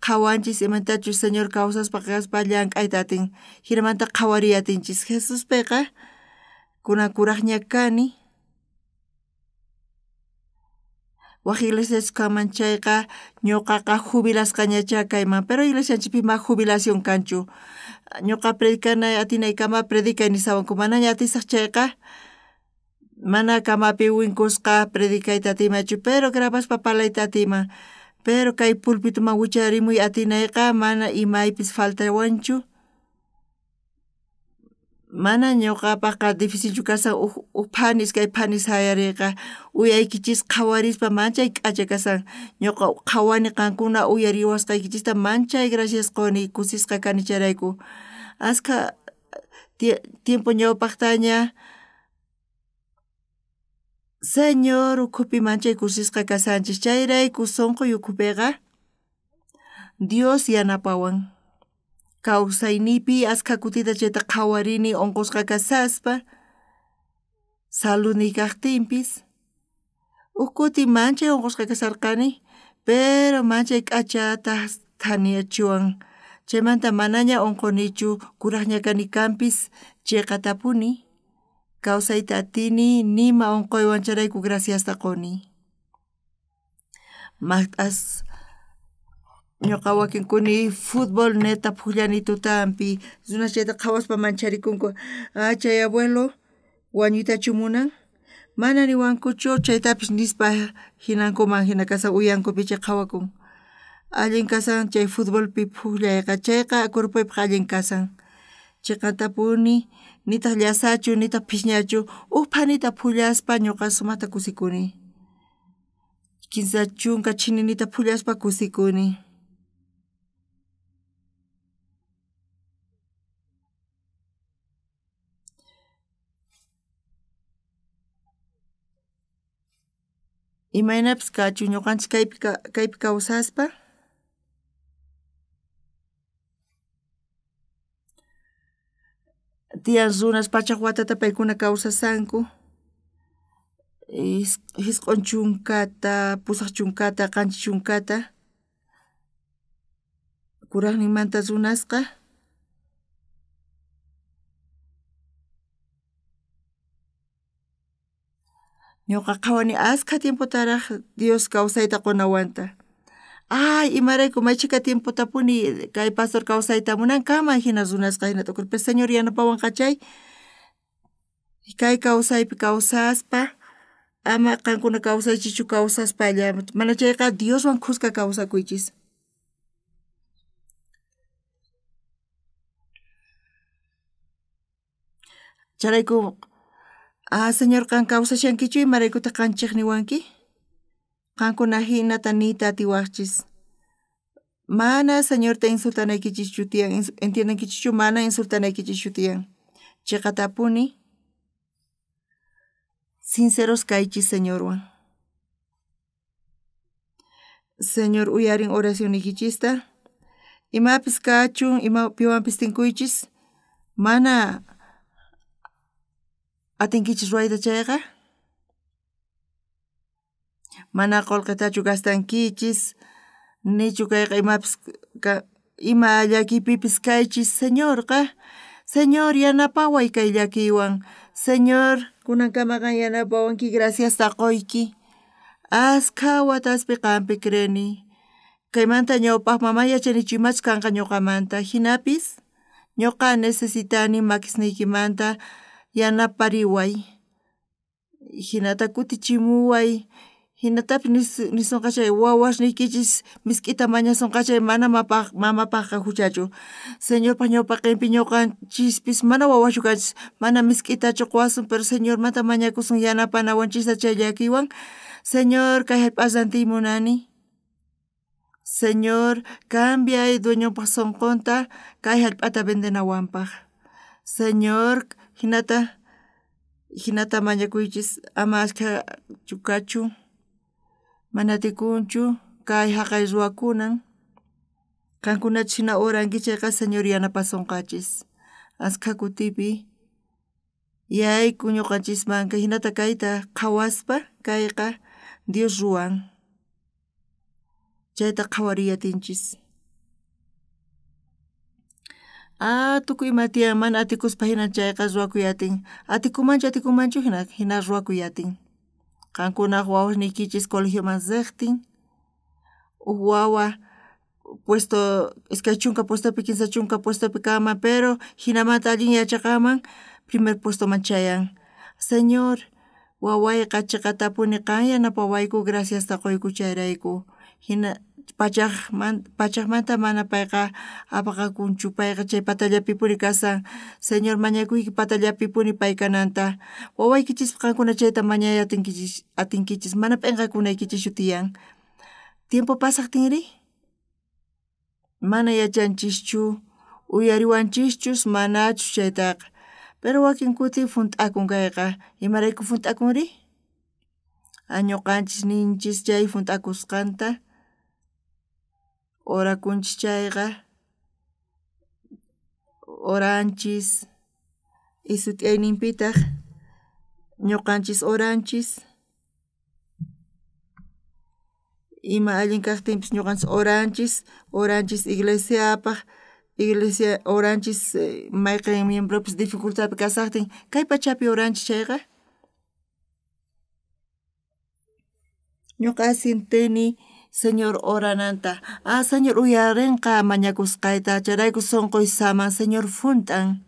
qhawanchis imantachu señor kawsaspa kaspa llank'ayta atin hinamanta qhawariy atinchis Jesuspiqa kunakuraqña kani waq iglesias kanman chayqa ñuqaqa jubilasqañacha kayman pero iglesianchikpi ma jubilación kanchu ñuqa predicanay atinaykama predicay nisawanku manaña atisaq chayqa mana kamapi winkusqa predicayta atimachu pero grabaspa parlayta atima pero kay pulpituman wicharimuy atinayqa mana imaypis faltawanchu mana ñuqapaqqa dificilchu kasan phanis kay phanis hayariqa uyaykichis qhawarispa manchay k'acha kasan ñuqa qhawani qankuna uyariwasqaykichista manchay gracias quni kusisqa kani charayku askha tiempo ñawpaqtaña señor ukhupi manchay kusisqa kasanchis chayrayku sunquy ukhupiqa Dios yanapawan kawsaynipi askha kutita chayta qhawarini unqusqa kasaspa saludni kaqtinpis ukuti manchay unqusqa kasarqani pero manchay k'achata thaniachuwan chaymanta manaña unqunichu kuraqña kani kampis chayqa tapuni kawsayta atini nima unquywan charayku graciasta quni. Maqt'as ñuqa wakinkuni fútbol neta pullani tutampi runas chayta qhawaspa mancharikunku chay abuelo wañuytachu munan mana niwankuchu chaytapish nispa hinankuman hina kasa uyankupicha qhawakun allin kasan chay fútbolpi pullayqa chayqa cuerpoypaq allin kasan chayqa tapuni nitaq llasachu nitaq pishñachu uphanita pullaspa ñuqa sumaqta kusikuni kinsa chunka chininita pullaspa kusikuni. Imaynapas kachu ñuqanchik kaypi kawsaspa tiyan runas pachak watata paykuna kawsasanku hisq'un chunkata, pusaq chunkata, qanchis chunkata kuraqninmanta runasqa ñuqa qhawani askha tiempotaraq Dios kawsayta qunawanta. Ay imarayku maychika tiempotapuni kay pastor kawsayta munankama hina runasqa hina tukurpi Señor yanapawanqa chay kay kawsaypi kawsaspa ama qankuna kawsaychichu kawsaspalla mana chayqa Dioswan kuska kawsakuychis. Charayku Señor qan kawsashankichu imaraykuta qanchik niwanki qankuna hinata nita atiwaqchis mana Señorta insultanaykichis tiyan entiendankichischu mana insultanaykichis tiyan chayqa tapuni sinceros kaychis Señorwan. Señor uyarin oracionnikichista imapis kachun ima piwanpis tinkuychis mana atinkichis ruayta chayqa mana qolqetachu gastankichis nichu kayqa imapis ima llakipipis kaychis Señorqa Señor yanapaway kay llakiwan Señor kunankamaqa yanapawanki graciasta qoyki askha wataspi qanpi kreni kaymanta ñawpaq mama yachanichu imachu kanqa ñuqamanta hinapis ñuqa necesitani makisniykimanta yanapariway hinata kutichimuway hinatapish nisunqachay wawashniykichisj misk'ita mañasunqachay mana mamapaqqa huchachu Señorpaq ñawpaq qinpi ñuqanchispis mana wawaschu kanchis mana misk'itachu quwasun pero Señormanta mañakusun yanapanawanchista chay llakiwan Señor kay allp'as rantimunani Señor cambiay dueñopak sunqunta kay allp'ata vendenawanpaq Señor hinata mañakuychis ama ashkha chukachu mana tikunchu kay haqay ruwakunan qankunachus hina oranki chayqa Señor yanapasunqachis askha kutipi yayku ñuqanchismanqa hinata kayta qhawaspa kayqa Dios ruwan chayta qhawariyatinchis. Tukuy ima tiyan mana atikuspa hina chayqa ruwakuyatin atikumanchu hina ruwakuyatin qankunaq wawaqnikichis colegioman riqtin wawa puesto iskay chunka puestopi kinsa chunka puestopi kanman pero hinamanta allin yachaqanman primer puestoman chayan Señor wawayqa chayqa tapuni qan yanapawayku graciasta qoyku chayrayku hina pachaqmanta mana payqa apaqakunchu payqa chay patallapipuni kasan Señor mañakuyki patallapipuni pay kananta wawaykichis qankuna chayta mañay atinkichis mana p'inqakunaykichischu tiyan tiempo pasaqtinri mana yachanchischu uyariwanchischus manachu chaytaqa pero wakin kuti funt'akun kayqa imarayku funt'akunri ñuqanchis ninchis chay funt'akusqanta orakunchis chayqa oranchis isut'iyayninpitaq ñuqanchis oranchis ima allin kaqtinpis ñuqanchis oranchis iglesiapaq iglesia oranchis mayqin miembropis dificultadpi kasaqtin kay pachapi oranchis chayqa ñuqa sintini Señor orananta Señor uyarinqa mañakusqayta charayku sunquy saman Señor funt'an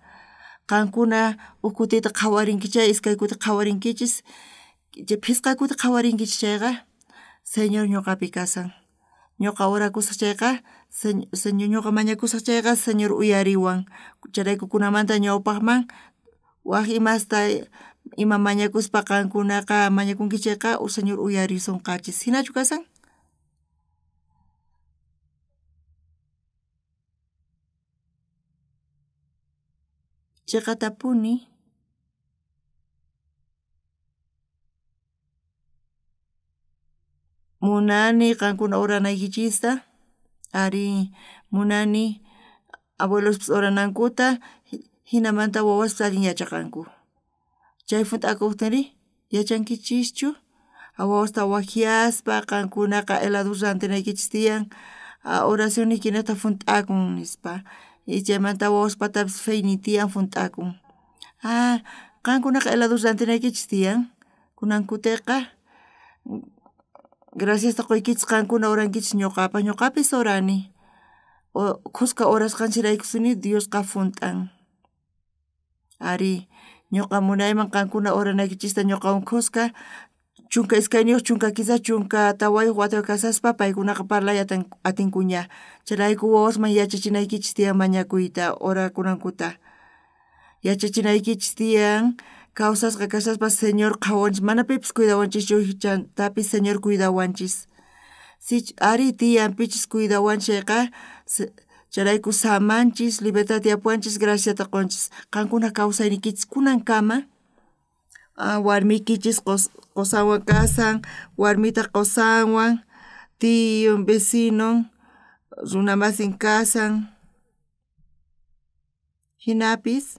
qankuna ukutita qhawarinkichá iskay kuti qhawarinkichis phisqakuta qhawarinkichis chayqa Señor ñuqapi kasan ñuqa orakusaq chayqa Señor ñuqa mañakusaq chayqa Señor uyariwan charayku kunamanta ñawpaqman waq imasta ima mañakuspa qankunaqa mañakunki chayqa Señor uyarisunqachis hinachu kasan chayqa tapuni munani qankuna oranaykichista ari munani abuelospis oranankuta hinamanta wawaspis allin yachaqanku chay funt'akuqtinri yachankichischu wawasta wakyaspa qankunaqa helados rantinaykichis tiyan oracionnikinata funt'akun nispa y chaymanta wawaspatapis feynin tiyan funt'akun qankunaqa helados rantinaykichis tiyan kunan kutiqa graciasta quykichis qankuna orankichis ñuqapis orani qusqa orasqanchiraykusini Diosqa funt'an ari ñuqa munayman qankuna oranaykichista ñuqawan qusqa chunka iskayniyuq chunka kisa chunka tawayuq watayuq kasaspa paykunaqa parlay atinkuña charayku wawasman yachachinaykichis tiyan mañakuyta orakunankuta yachachinaykichis tiyan kawsasqa kasaspa Señor qhawanchis mana pipis cuidawanchischu chantapis Señor cuidawanchis ari tiyanpichis cuidawanchis chayqa charayku samanchis libertad yapuwanchis graciata qunchis qankuna kawsaynikichis kunankama warmikichis qusawan kasan warmita qusawan tiyun vecinon runa masin kasan hinapis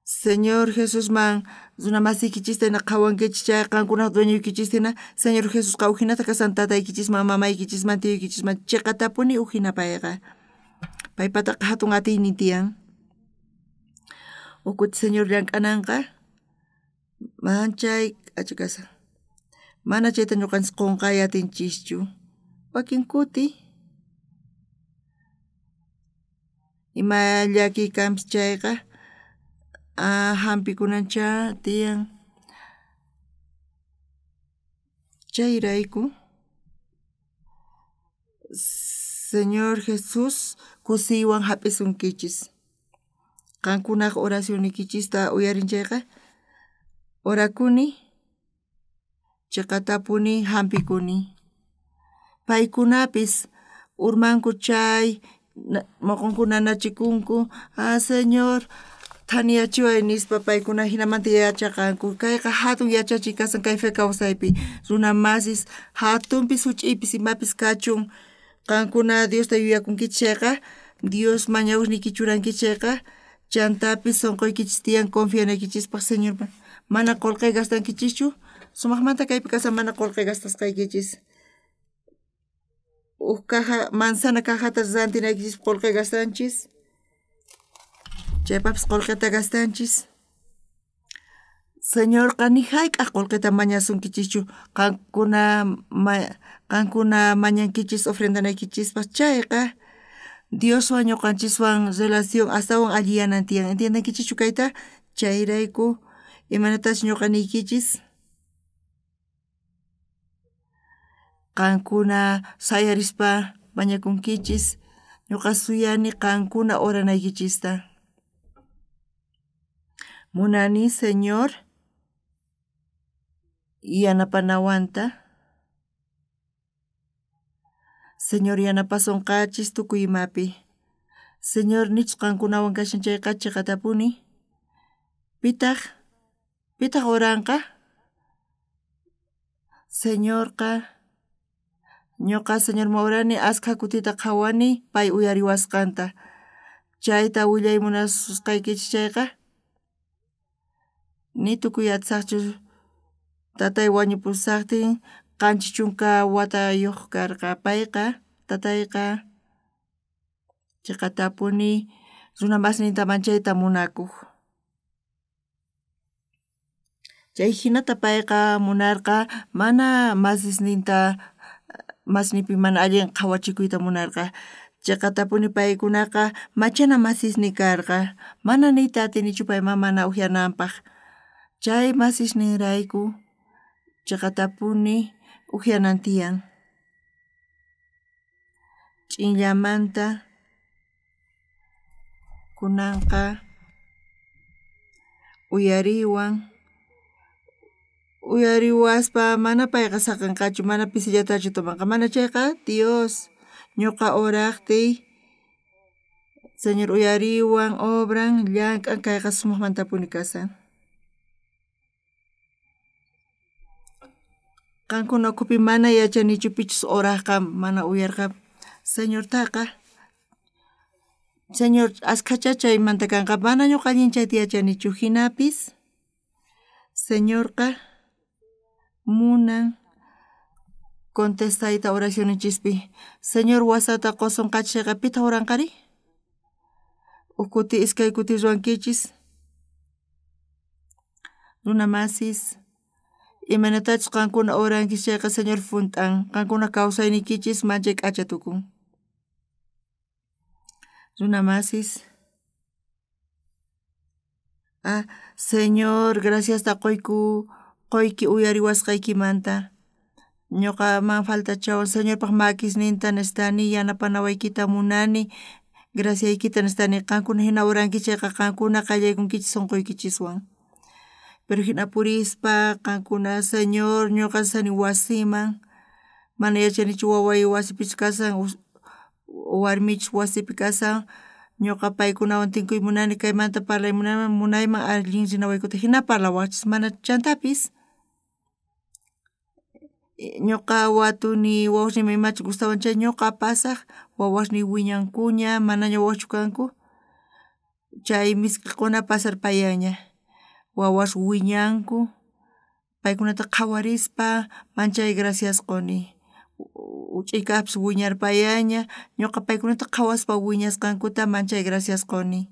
Señor Jesusman runa masikichista qhawankichis chay qankuna dueñoykichistina Señor Jesusqa uhinata kasan tataykichisman mamaykichisman tiyuykichisman chayqa tapuni uhina payqa paypataqa hatun atiynin tiyan ukuti Señor llank'ananqa manchay achikasa mana chayta ñuqanchis qunqay atinchischu wakin kuti ima llakiykanpis chayqa hampikunancha tiyan chayrayku Señor Jesús kusiywan hap'isunkichis qankunaq oracionnikichista uyarinchayqa orakuni chayqa tapuni hampikuni paykunapis urmanku chay muqunku nanachikunku Señor thaniyachiway nispa paykuna hinamanta yachaqanku kayqa hatun yachachik kasan kay fe kawsaypi runa masis hatunpis huch'iypis imapis kachun qankuna Diosta yuyakunkichis chayqa Dios mañawqniki churankichis chayqa chantapis sunquykichis tiyan confianaykichispa Señor mana qullqi gastankichischu sumaqmanta kaypi kasan mana qullqi gastasqaykichis caja manzana cajata rantinaykichis qullqi gastanchis chaypapas qullqita gastanchis Señor qani hayk'aq qullqita mañasunkichischu qankuna mañankichis ofrendanaykichis chayqa Dioswan ñuqanchiswan relación astawan alliyanan tiyan entiendankichischu kayta chayrayku imanatash ñuqaniykichis qankuna sayarispa mañakunkichis ñuqa suyani qankuna oranaykichista munani Señor yanapanawanta Señor yanapasunqachis tukuy imapi Señor nichus qankunawan kashan chayqa tapuni pitaq oranqa Señorqa ñuqa Señor Maurani askha kutita qhawani pay uyariwasqanta chayta willay munasqaykichis chayqa ni tukuy yatsaqchu tatay wañupusaqtin qanchis chunka watayuq karqa payqa tatayqa chiqatapuni runa masninta manchayta munakuq. Chay hinata payqa munarqa mana masisninta masnipi mana allin qhawachikuyta munarqa. Chiqatapuni paykunaqa machana masisni karqa, mana niyta atinichu pay mamana uyananpaq. Chay masisninrayku chiqatapuni uyanan tiyan. Ch'inllamanta kunanqa uyariwaspa mana payqa saqanqachu, mana pisillatachu tumanqa, mana chayqa Dios ñuqa uraqtiy Señor uyariwan obran llank'an kayqa sumaqmantapuni kasan. Qankuna ukhupi mana yachanichu pichus uraqqa mana uyarqa Señortaqa, Señor askhacha chaymanta kanqa mana ñuqa allin chayta yachanichu, hinapis Señorqa munan contestayta oracionichispi Señor wasata qusunqachishayqa pita uranqari? Ukuti iskay kuti ruankichis runa masis imanatachus qankuna urankis chayqa Señor funt'an qankuna kawsaynikichis manchay k'acha tukun. Runa masis Señor graciasta quyki uyariwasqaykimanta ñuqaman faltachawan Señorpaq makisninta nistani yanapanawaykita munani graciaykita nistani qankuna hina urankichis chayqa qankuna qallaykunkichis sunquykichiswan. Pero hina purispa qankuna Señor ñuqa sani wasiman mana yachanichu waway wasipichus kasan warmichus wasipi kasan ñuqa paykunawan tinkuy munani kaymanta parlay munayman allin rinawaykuta hina parlawachis mana chantapis. Ñuqa watuni wawqnimi imachu gustawan chay ñuqa pasaq wawaqni wiñankuña manaña wawaqchu kanku chay misk'ikuna pasarpayaña wawash wiñanku paykunata qhawarispa manchay gracias quni. Uch'iykapish wiñarpayaña ñuqa paykunata qhawaspa wiñasqankuta manchay gracias quni.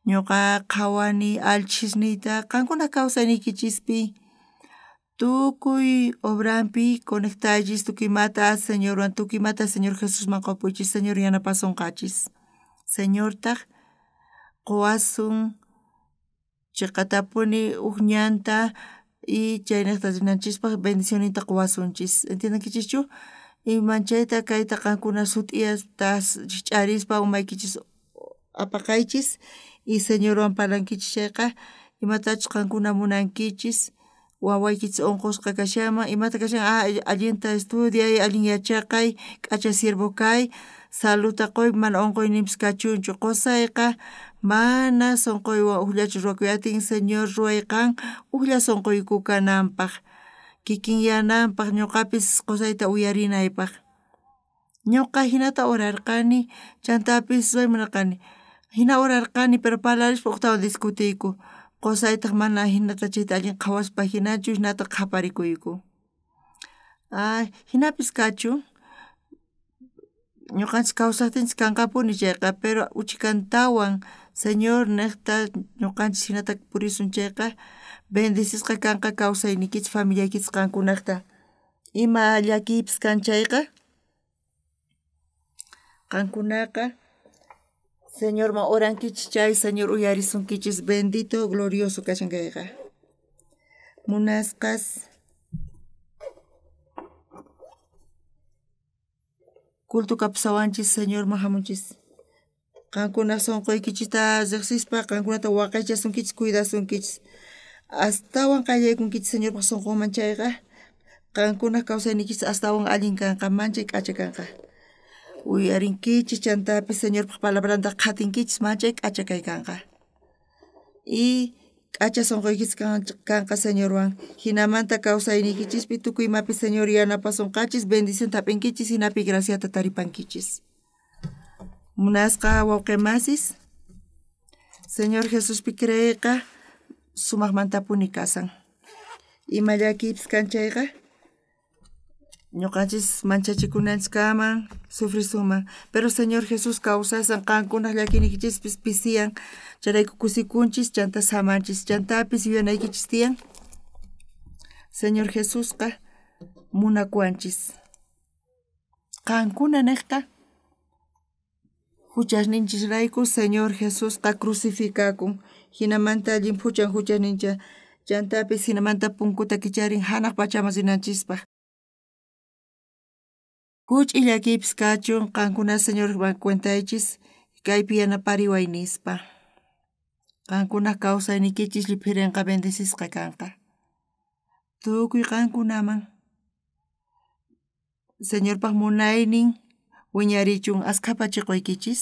Ñuqa qhawani alchisniyta qankuna kawsaynikichispi tukuy obranpi conectaychis tukuymata Señorwan tukuymata Señor Jesusman qupuychis Señor yanapasunqachis. Señortaq quwasun chiqatapuni ñanta y chaynata rinanchispaq bendicionninta quwasunchis. Entiendankichischu? Y manchayta kayta qankuna sut'iyasta ch'arispa umaykichis apaqaychis y Señorwan parlankichis chayqa imatachus qankuna munankichis wawaykichis unqusqa kashaman imata kashan allinta estudiay, allin yachaqay, k'acha siervo kay, saludta quy mana unquynipish kachunchu qusayqa mana sunquywan uqllachu ruwakuyatin Señor ruwayqan uqlla sunquyku kananpaq kikin yananpaq ñuqapis qusayta uyarinaypaq. Ñuqa hinata urarqani chantapis munarqani hina urarqani pero parlarishpa uqtawan discutiyku qusaytaq mana hinata chayta allin qhawaspa hinachu hinata qaparikuyku. Hinapis kachun ñuqanchis kawsaqtinchis kankapuni chayqa pero uchikantawan Señor niqta ñuqanchis hinata purisun chayqa bendisisqa kanqa kawsaynikichis familiaykichis qankunaqta ima llakiypis kan chayqa qankunaqa Señorman orankichis chay Señor uyarisunkichis bendito glorioso kashankayqa. Munasqas cultukapi sawanchis Señorman hamunchis. Qankuna sunquykichista riqsispa qankunata waqaychasunkichis cuidasunkichis. Astawan qallaykunkichis Señorpaq sunqunman chayqa qankuna kawsaynikichis astawan allin kanqa manchay k'acha kanqa. Uyarinkichis chantapi Señorpaq palabranta qatinkichis manchay k'acha kaykanqa. Y k'acha sunquykichis kanqa Señorwan hinamanta kawsaynikichispi tukuymapi Señor yanapasunqachis bendición tapinkichis hinapi graciata taripankichis. Munasqa wawqimasis Señor Jesuspi creyqa sumaqmantapuni kasan. Ima llakiypis kan chayqa ñuqanchis manchachikunanchikkaman sufrisuman, pero Señor Jesús kawsasan qankunaq llakinikichispis pisiyan, charayku kusikunchis chanta samanchis, chantapis yuyanaykichis tiyan. Señor Jesusqa munakuanchis qankuna niqta huchasninchisrayku Señor Jesusqa crucificakun, hinamanta allin huchasnincha chantapis hinamanta punkuta kicharin hanaq pachaman rinanchispaq. Huch'uy llakiypis kachun qankuna Señor cuentaychis kaypi yanapariway nispa. Qankuna kawsaynikichis lliphirinqa bendecishqa kanqa. Tukuy qankunaman Señorpaq munaynin wiñarichun askha pachiquykichis.